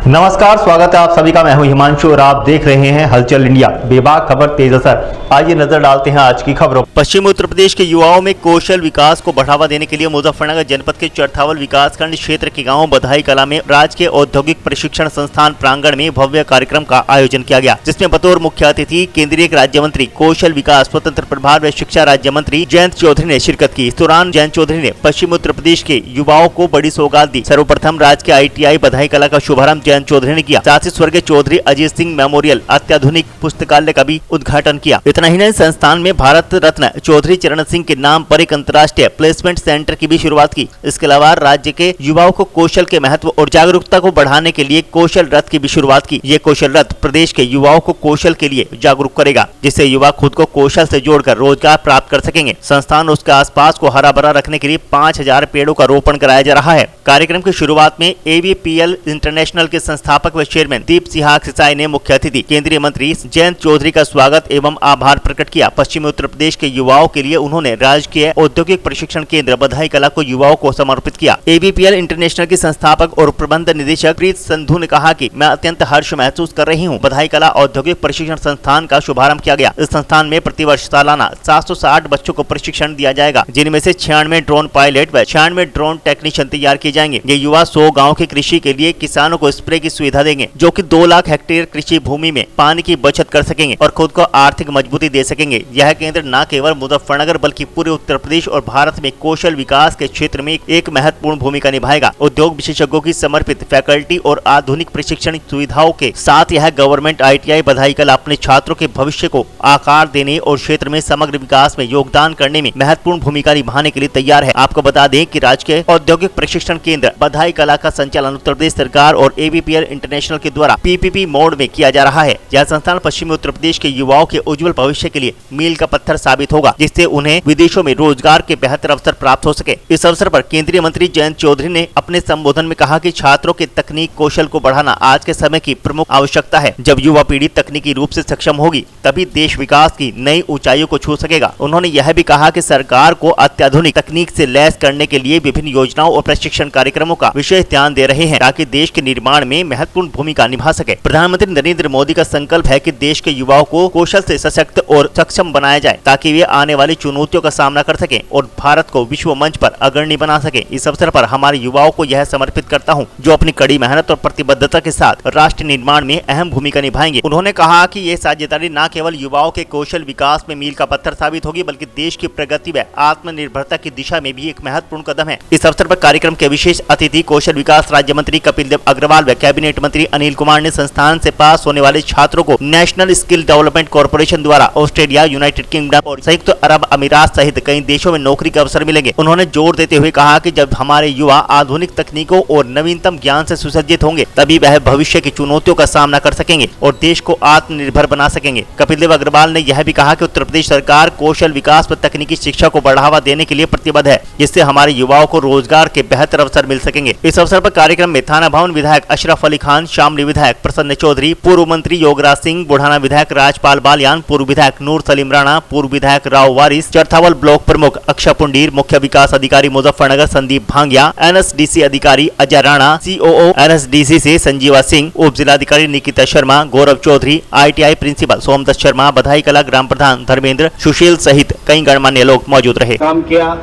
नमस्कार, स्वागत है आप सभी का। मैं हूं हिमांशु और आप देख रहे हैं हलचल इंडिया। बेबाक खबर तेज असर। आइए नजर डालते हैं आज की खबरों। पश्चिमी उत्तर प्रदेश के युवाओं में कौशल विकास को बढ़ावा देने के लिए मुजफ्फरनगर जनपद के चरथावल विकासखंड क्षेत्र के गांव बधाई कला में राजकीय औद्योगिक प्रशिक्षण संस्थान प्रांगण में भव्य कार्यक्रम का आयोजन किया गया, जिसमें बतौर मुख्य अतिथि केंद्रीय राज्य मंत्री कौशल विकास, स्वतंत्र प्रभार व शिक्षा राज्य मंत्री जयंत चौधरी ने शिरकत की। इस दौरान जयंत चौधरी ने पश्चिमी उत्तर प्रदेश के युवाओं को बड़ी सौगात दी। सर्वप्रथम राजकीय ITI बधाई कला का शुभारंभ जयंत चौधरी ने किया। साथ ही स्वर्गीय चौधरी अजीत सिंह मेमोरियल अत्याधुनिक पुस्तकालय का भी उद्घाटन किया। इतना ही नहीं, संस्थान में भारत रत्न चौधरी चरण सिंह के नाम पर एक अंतर्राष्ट्रीय प्लेसमेंट सेंटर की भी शुरुआत की। इसके अलावा राज्य के युवाओं को कौशल के महत्व और जागरूकता को बढ़ाने के लिए कौशल रथ की भी शुरुआत की। ये कौशल रथ प्रदेश के युवाओं को कौशल के लिए जागरूक करेगा, जिससे युवा खुद को कौशल से जोड़कर रोजगार प्राप्त कर सकेंगे। संस्थान उसके आसपास को हरा भरा रखने के लिए 5000 पेड़ों का रोपण कराया जा रहा है। कार्यक्रम की शुरुआत में AVPL इंटरनेशनल के संस्थापक व चेयरमैन दीप सिहाग सिसाई ने मुख्य अतिथि केंद्रीय मंत्री जयंत चौधरी का स्वागत एवं आभार प्रकट किया। पश्चिमी उत्तर प्रदेश के युवाओं के लिए उन्होंने राजकीय औद्योगिक प्रशिक्षण केंद्र बधाई कला को युवाओं को समर्पित किया। AVPL इंटरनेशनल की संस्थापक और प्रबंध निदेशक प्रीत संधू ने कहा कि मैं अत्यंत हर्ष महसूस कर रही हूँ। बधाई कला औद्योगिक प्रशिक्षण संस्थान का शुभारंभ किया गया। इस संस्थान में प्रतिवर्ष सालाना 760 बच्चों को प्रशिक्षण दिया जाएगा, जिनमें से 96 ड्रोन पायलट व 96 ड्रोन टेक्नीशियन तैयार किए जाएंगे। ये युवा 100 गाँव की कृषि के लिए किसानों को स्प्रे की सुविधा देंगे, जो कि 2 लाख हेक्टेयर कृषि भूमि में पानी की बचत कर सकेंगे और खुद को आर्थिक मजबूती दे सकेंगे। यह केंद्र न केवल मुजफ्फरनगर बल्कि पूरे उत्तर प्रदेश और भारत में कौशल विकास के क्षेत्र में एक महत्वपूर्ण भूमिका निभाएगा। उद्योग विशेषज्ञों की समर्पित फैकल्टी और आधुनिक प्रशिक्षण सुविधाओं के साथ यह गवर्नमेंट ITI बधाई कला अपने छात्रों के भविष्य को आकार देने और क्षेत्र में समग्र विकास में योगदान करने में महत्वपूर्ण भूमिका निभाने के लिए तैयार है। आपको बता दें कि राजकीय औद्योगिक प्रशिक्षण केंद्र बधाई कला का संचालन उत्तर प्रदेश सरकार और AVPL इंटरनेशनल के द्वारा PPP मोड में किया जा रहा है। यह संस्थान पश्चिमी उत्तर प्रदेश के युवाओं के उज्जवल भविष्य के लिए मील का पत्थर साबित होगा, जिससे उन्हें विदेशों में रोजगार के बेहतर अवसर प्राप्त हो सके। इस अवसर पर केंद्रीय मंत्री जयंत चौधरी ने अपने संबोधन में कहा कि छात्रों के तकनीक कौशल को बढ़ाना आज के समय की प्रमुख आवश्यकता है। जब युवा पीढ़ी तकनीकी रूप से सक्षम होगी, तभी देश विकास की नई ऊंचाइयों को छू सकेगा। उन्होंने यह भी कहा कि सरकार को अत्याधुनिक तकनीक से लैस करने के लिए विभिन्न योजनाओं और प्रशिक्षण कार्यक्रमों का विशेष ध्यान दे रहे हैं, ताकि देश के निर्माण में महत्वपूर्ण भूमिका निभा सके। प्रधानमंत्री नरेंद्र मोदी का संकल्प है कि देश के युवाओं को कौशल से सशक्त और सक्षम बनाया जाए, ताकि वे आने वाली चुनौतियों का सामना कर सकें और भारत को विश्व मंच पर अग्रणी बना सके। इस अवसर पर हमारे युवाओं को यह समर्पित करता हूं, जो अपनी कड़ी मेहनत और प्रतिबद्धता के साथ राष्ट्र निर्माण में अहम भूमिका निभाएंगे। उन्होंने कहा कि ये साझेदारी न केवल युवाओं के कौशल विकास में मील का पत्थर साबित होगी, बल्कि देश की प्रगति व आत्मनिर्भरता की दिशा में भी एक महत्वपूर्ण कदम है। इस अवसर पर कार्यक्रम के विशेष अतिथि कौशल विकास राज्य मंत्री कपिल देव अग्रवाल व कैबिनेट मंत्री अनिल कुमार ने संस्थान से पास होने वाले छात्रों को नेशनल स्किल डेवलपमेंट कॉर्पोरेशन द्वारा ऑस्ट्रेलिया, यूनाइटेड किंगडम और संयुक्त अरब अमीरात सहित कई देशों में नौकरी के अवसर मिलेंगे। उन्होंने जोर देते हुए कहा कि जब हमारे युवा आधुनिक तकनीकों और नवीनतम ज्ञान से सुसज्जित होंगे, तभी वह भविष्य की चुनौतियों का सामना कर सकेंगे और देश को आत्मनिर्भर बना सकेंगे। कपिल देव अग्रवाल ने यह भी कहा कि उत्तर प्रदेश सरकार कौशल विकास व तकनीकी शिक्षा को बढ़ावा देने के लिए प्रतिबद्ध है, जिससे हमारे युवाओं को रोजगार के बेहतर अवसर मिल सकेंगे। इस अवसर पर कार्यक्रम में थाना भवन विधायक अशरफ अली खान, शामली विधायक प्रसन्न चौधरी, पूर्व मंत्री योगराज सिंह, बुढ़ाना विधायक राजपाल बालियान, पूर्व विधायक नूर सलीम राणा, पूर्व विधायक राव वारिस, चरथावल ब्लॉक प्रमुख अक्षय पुंडीर, मुख्य विकास अधिकारी मुजफ्फरनगर संदीप भांगिया, NSDC अधिकारी अजय राणा, COO NSDC से संजीवा सिंह, उप जिलाधिकारी निकिता शर्मा, गौरव चौधरी, ITI प्रिंसिपल सोमदत्त शर्मा, बधाई कला ग्राम प्रधान धर्मेंद्र, सुशील सहित कई गणमान्य लोग मौजूद रहे। काम किया।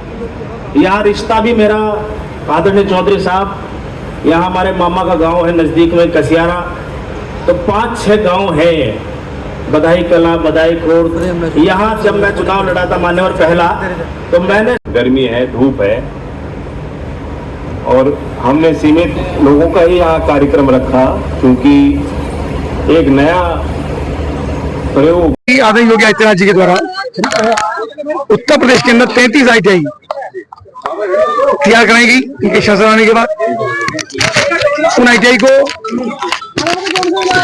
यहाँ रिश्ता भी मेरा आदरणीय चौधरी साहब, यहाँ हमारे मामा का गांव है नजदीक में कसियारा, तो 5-6 गांव है बधाई कला, बधाई खोर। यहाँ जब मैं चुनाव लड़ा था मान्यवर पहला, तो मैंने गर्मी है, धूप है, और हमने सीमित लोगों का ही यहाँ कार्यक्रम रखा, क्योंकि एक नया प्रयोग आदरणीय योगी आदित्यनाथ जी के द्वारा उत्तर प्रदेश के अंदर 33 ITI तैयार कराई गई इनके शासन आने के बाद। उन ITI को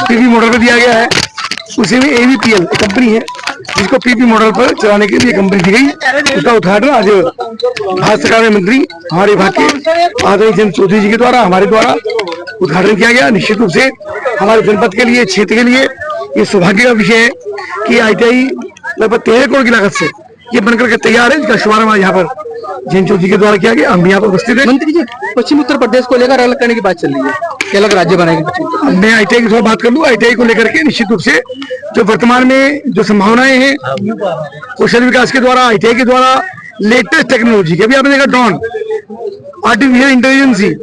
PPP मॉडल पर दिया गया है। उसी में AVPL कंपनी है, जिसको PPP मॉडल पर चलाने के लिए कंपनी दी गई। उसका उद्घाटन आज भारत सरकार में मंत्री हमारे विभाग के आदरणीय जयंत चौधरी जी के द्वारा हमारे द्वारा उद्घाटन किया गया। निश्चित रूप से हमारे जनपद के लिए, क्षेत्र के लिए ये सौभाग्य का विषय है कि ITI लगभग 13 करोड़ की लागत से ये बनकर के तैयार है, जिसका शुभारंभ यहाँ पर जयंत चौधरी के द्वारा किया गया। हम यहाँ पर उपस्थित हैं। मंत्री जी, पश्चिम उत्तर प्रदेश को लेकर अलग करने की बात चल रही है, कि अलग राज्य बनाएगी। मैं ITI की थोड़ा बात कर लूँ। ITI को लेकर के निश्चित रूप से जो वर्तमान में जो संभावनाएं हैं कौशल विकास के द्वारा, ITI के द्वारा लेटेस्ट टेक्नोलॉजी की, अभी आपने देखा drone, artificial intelligence,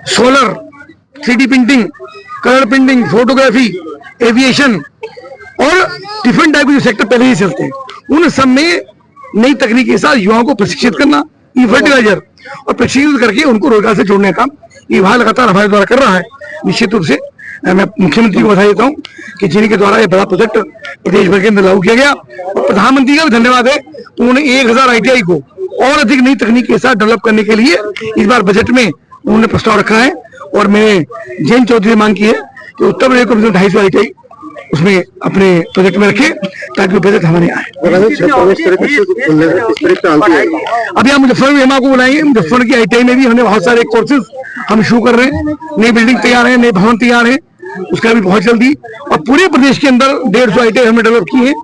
solar, 3D printing, colour printing, photography, aviation और डिफरेंट टाइप के जो सेक्टर पहले ही चलते हैं, उन सब में नई तकनीक के साथ युवाओं को प्रशिक्षित करना, ई फर्टिलाइजर, और प्रशिक्षित करके उनको रोजगार से जोड़ने का ये विभाग लगातार हमारे द्वारा कर रहा है। निश्चित रूप से मैं मुख्यमंत्री को बधाई देता हूँ कि जिनके द्वारा ये बड़ा प्रोजेक्ट प्रदेश भर के अंदर लागू किया गया, और प्रधानमंत्री का भी धन्यवाद है, उन्होंने 1000 ITI को और अधिक नई तकनीक के साथ डेवलप करने के लिए इस बार बजट में उन्होंने प्रस्ताव रखा है। और मैंने जयंत चौधरी से मांग की है कि उत्तर प्रदेश को 250 ITI उसमें अपने प्रोजेक्ट में रखे ताकि वो बजट हमारे आए। अभी हम मुजफ्फरपुर में आपको बुलाएंगे। मुजफ्फरपुर की ITI में भी हमने बहुत सारे कोर्सेज हम शुरू कर रहे हैं, नई बिल्डिंग तैयार है, नए भवन तैयार है, उसका भी बहुत जल्दी। और पूरे प्रदेश के अंदर 150 ITI हमने डेवलप की है।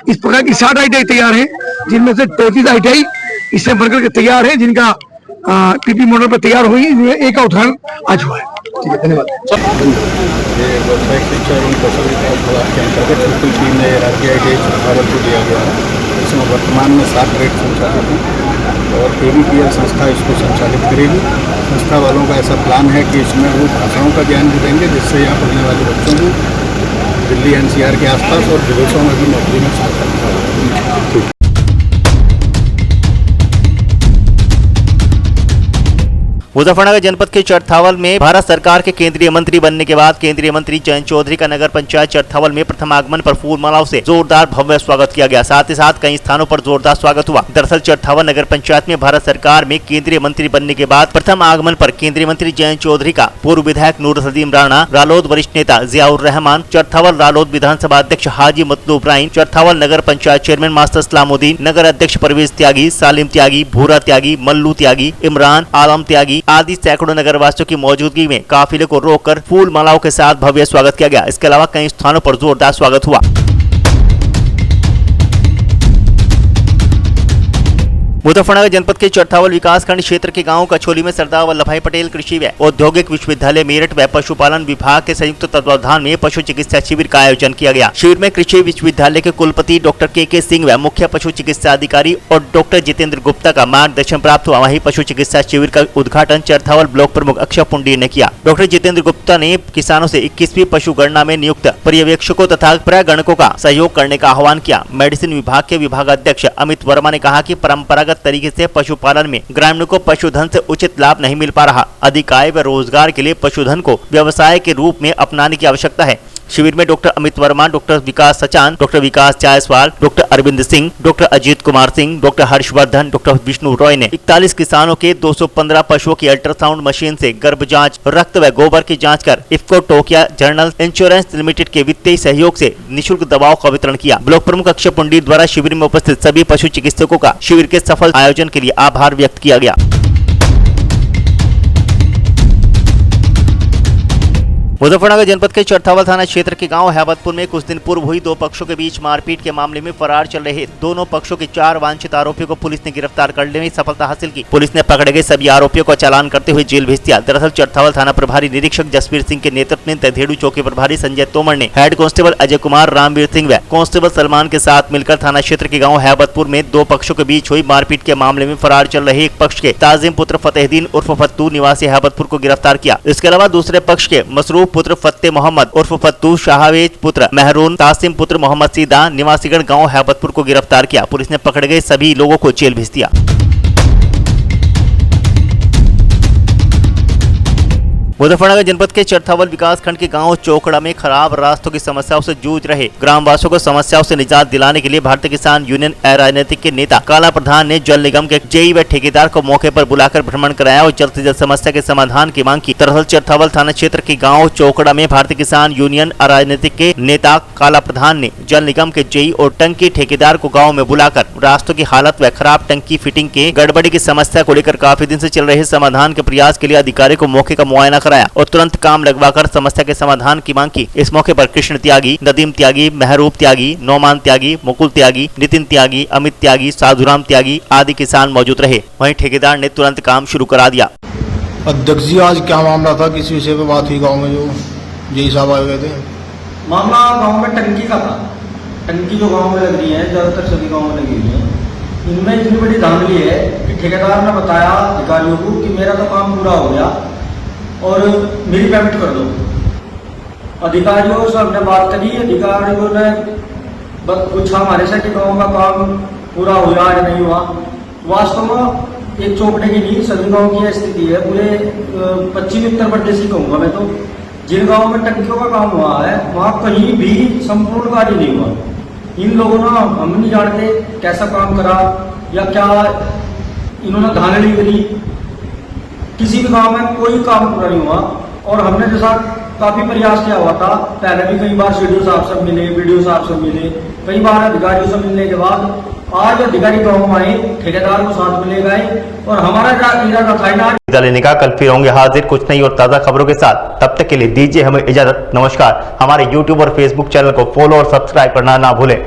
इस प्रकार की 60 ITI तैयार है, जिनमें से 33 ITI इससे बनकर के तैयार है, जिनका PP मॉडल पर तैयार हुई, एक का उदाहरण आज हुआ है। ठीक है, धन्यवाद। ये व्यावसायिक शिक्षा एवं कौशल विकास विभाग के अंतर्गत बिल्कुल 3 नए राज्य ITI भारत को दिया गया है। इसमें वर्तमान में 7 ग्रेड संचालित हैं और ABPL संस्था इसको संचालित करेगी। संस्था वालों का ऐसा प्लान है कि इसमें वो भाषाओं का ज्ञान भी देंगे, जिससे यहाँ पढ़ने वाले बच्चों को दिल्ली NCR के आसपास और विदेशों में भी नौकरी में सहायता होगी। मुजफ्फरनगर जनपद के चरथावल में भारत सरकार के केंद्रीय मंत्री बनने के बाद केंद्रीय मंत्री जयंत चौधरी का नगर पंचायत चरथावल में प्रथम आगमन पर फूल मालाओं से जोरदार भव्य स्वागत किया गया। साथ ही साथ कई स्थानों पर जोरदार स्वागत हुआ। दरअसल चरथावल नगर पंचायत में भारत सरकार में केंद्रीय मंत्री बनने के बाद प्रथम आगमन पर केंद्रीय मंत्री जयंत चौधरी का पूर्व विधायक नूर सलीम राणा, रालोद वरिष्ठ नेता जियाउर रहमान, चरथावल रालोद विधानसभा अध्यक्ष हाजी मतलूब इब्राहिम, चरथावल नगर पंचायत चेयरमैन मास्टर इस्लामुद्दीन, नगर अध्यक्ष परवेज त्यागी, सालिम त्यागी, भूरा त्यागी, मल्लू त्यागी, इमरान आलम त्यागी आदि सैकड़ों नगरवासियों की मौजूदगी में काफिले को रोककर फूल मालाओं के साथ भव्य स्वागत किया गया। इसके अलावा कई स्थानों पर जोरदार स्वागत हुआ। मुजफ्फरनगर जनपद के चरथावल विकासखंड क्षेत्र के गांव कछोली में सरदार वल्लभभाई पटेल कृषि व औद्योगिक विश्वविद्यालय मेरठ व पशुपालन विभाग के संयुक्त तत्वावधान में पशु चिकित्सा शिविर का आयोजन किया गया। शिविर में कृषि विश्वविद्यालय के कुलपति डॉक्टर के सिंह व मुख्य पशु चिकित्सा अधिकारी और डॉक्टर जितेंद्र गुप्ता का मार्गदर्शन प्राप्त हुआ। वहीं पशु चिकित्सा शिविर का उद्घाटन चरथावल ब्लॉक प्रमुख अक्षय पुंडीर ने किया। डॉक्टर जितेंद्र गुप्ता ने किसानों से 21वीं पशु गणना में नियुक्त पर्यवेक्षकों तथा प्रगणकों का सहयोग करने का आह्वान किया। मेडिसिन विभाग के विभागाध्यक्ष अमित वर्मा ने कहा कि परंपरागत तरीके से पशुपालन में ग्रामीणों को पशुधन से उचित लाभ नहीं मिल पा रहा। अधिक आय व रोजगार के लिए पशुधन को व्यवसाय के रूप में अपनाने की आवश्यकता है। शिविर में doctor Amit Verma, doctor Vikas Sachan, doctor Vikas Jaiswal, doctor Arvind Singh, doctor Ajit Kumar Singh, doctor Harshvardhan, doctor Vishnu Roy ने 41 किसानों के 215 पशुओं की अल्ट्रासाउंड मशीन से गर्भ जांच, रक्त व गोबर की जांच कर IFFCO Tokio general insurance limited के वित्तीय सहयोग से निःशुल्क दवाओं का वितरण किया। ब्लॉक प्रमुख अक्षय पुंडीर द्वारा शिविर में उपस्थित सभी पशु चिकित्सकों का शिविर के सफल आयोजन के लिए आभार व्यक्त किया गया। मुजफ्फरनगर जनपद के चरथावल थाना क्षेत्र के गांव हैबतपुर में कुछ दिन पूर्व हुई 2 पक्षों के बीच मारपीट के मामले में फरार चल रहे दोनों पक्षों के 4 वांछित आरोपियों को पुलिस ने गिरफ्तार करने में सफलता हासिल की। पुलिस ने पकड़े गए सभी आरोपियों को चालान करते हुए जेल भेज दिया। दरअसल चरथावल थाना प्रभारी निरीक्षक जसवीर सिंह के नेतृत्व में तधेड़ू चौकी प्रभारी संजय तोमर ने हेड कांस्टेबल अजय कुमार, रामवीर सिंह व कांस्टेबल सलमान के साथ मिलकर थाना क्षेत्र के गाँव हैबतपुर में 2 पक्षों के बीच हुई मारपीट के मामले में फरार चल रहे एक पक्ष के ताजिम पुत्र फतेहदीन उर्फ फत्तू निवासी हैबतपुर को गिरफ्तार किया। इसके अलावा दूसरे पक्ष के मसरूफ पुत्र फत्ते मोहम्मद उर्फ फत्तू, शाहवेज पुत्र महरून, तासिम पुत्र मोहम्मद सीदा निवासीगढ़ गांव हैबतपुर को गिरफ्तार किया। पुलिस ने पकड़े गए सभी लोगों को जेल भेज दिया। मुजफ्फरनगर जनपद के चरथावल विकासखंड के गांव चोकड़ा में खराब रास्तों की समस्याओं से जूझ रहे ग्रामवासियों को समस्याओं से निजात दिलाने के लिए भारतीय किसान यूनियन अराजनीतिक के नेता काला प्रधान ने जल निगम के जेई व ठेकेदार को मौके पर बुलाकर भ्रमण कराया और जल्द से जल्द समस्या के समाधान की मांग की। दरअसल चरथावल थाना क्षेत्र के गाँव चोकड़ा में भारतीय किसान यूनियन अराजनीतिक के नेता काला प्रधान ने जल निगम के जेई और टंकी ठेकेदार को गाँव में बुलाकर रास्तों की हालत व खराब टंकी फिटिंग के गड़बड़ी की समस्या को लेकर काफी दिन से चल रहे समाधान के प्रयास के लिए अधिकारी को मौके का मुआयना कराया और तुरंत काम लगवाकर समस्या के समाधान की मांग की। इस मौके पर कृष्ण त्यागी, नदीम त्यागी, महरूब त्यागी, नौमान त्यागी, मुकुल त्यागी, नितिन त्यागी, अमित त्यागी, साधुराम त्यागी आदि किसान मौजूद रहे। वहीं ठेकेदार ने तुरंत काम शुरू करा दिया। अध्यक्ष जी, आज क्या मामला था, किस विषय पे बात हुई गांव में जो जय साहब आए हुए थे? मामला गांव में टंकी का था। टंकी जो गांव में लग रही है, ज़्यादातर सभी गांव में लगी हुई है। इनमें इतनी बड़ी धांधली है कि ठेकेदार ने बताया अधिकारियों को कि मेरा तो काम पूरा हो गया और मेरी पेमेंट कर दो। अधिकारियों से हमने बात करी, अधिकारियों ने बस पूछा हमारे से कि गाँव का काम पूरा हुआ या नहीं हुआ। वास्तव में एक चौपटे की नहीं, सभी गाँव की स्थिति है। पूरे पश्चिमी उत्तर प्रदेश ही कहूँगा मैं तो, जिन गाँव में टंकियों का काम हुआ है वहाँ कहीं भी संपूर्ण कार्य नहीं हुआ। इन लोगों ने, हम नहीं जानते कैसा काम करा या क्या इन्होंने धांधली करी, किसी भी गांव में कोई काम पूरा नहीं हुआ। और हमने जैसा काफी प्रयास किया हुआ था, पहले भी कई बार सीडीओ साहब से मिले, बीडीओ साहब से मिले, कई बार अधिकारियों से मिलने के बाद आज अधिकारी गाँव में आए, ठेकेदार को साथ में ले गए और हमारा इरादा था लेने का। कल फिर होंगे हाजिर कुछ नई और ताज़ा खबरों के साथ। तब तक के लिए दीजिए हमें इजाजत। नमस्कार। हमारे YouTube और Facebook चैनल को फॉलो और सब्सक्राइब करना ना भूलें।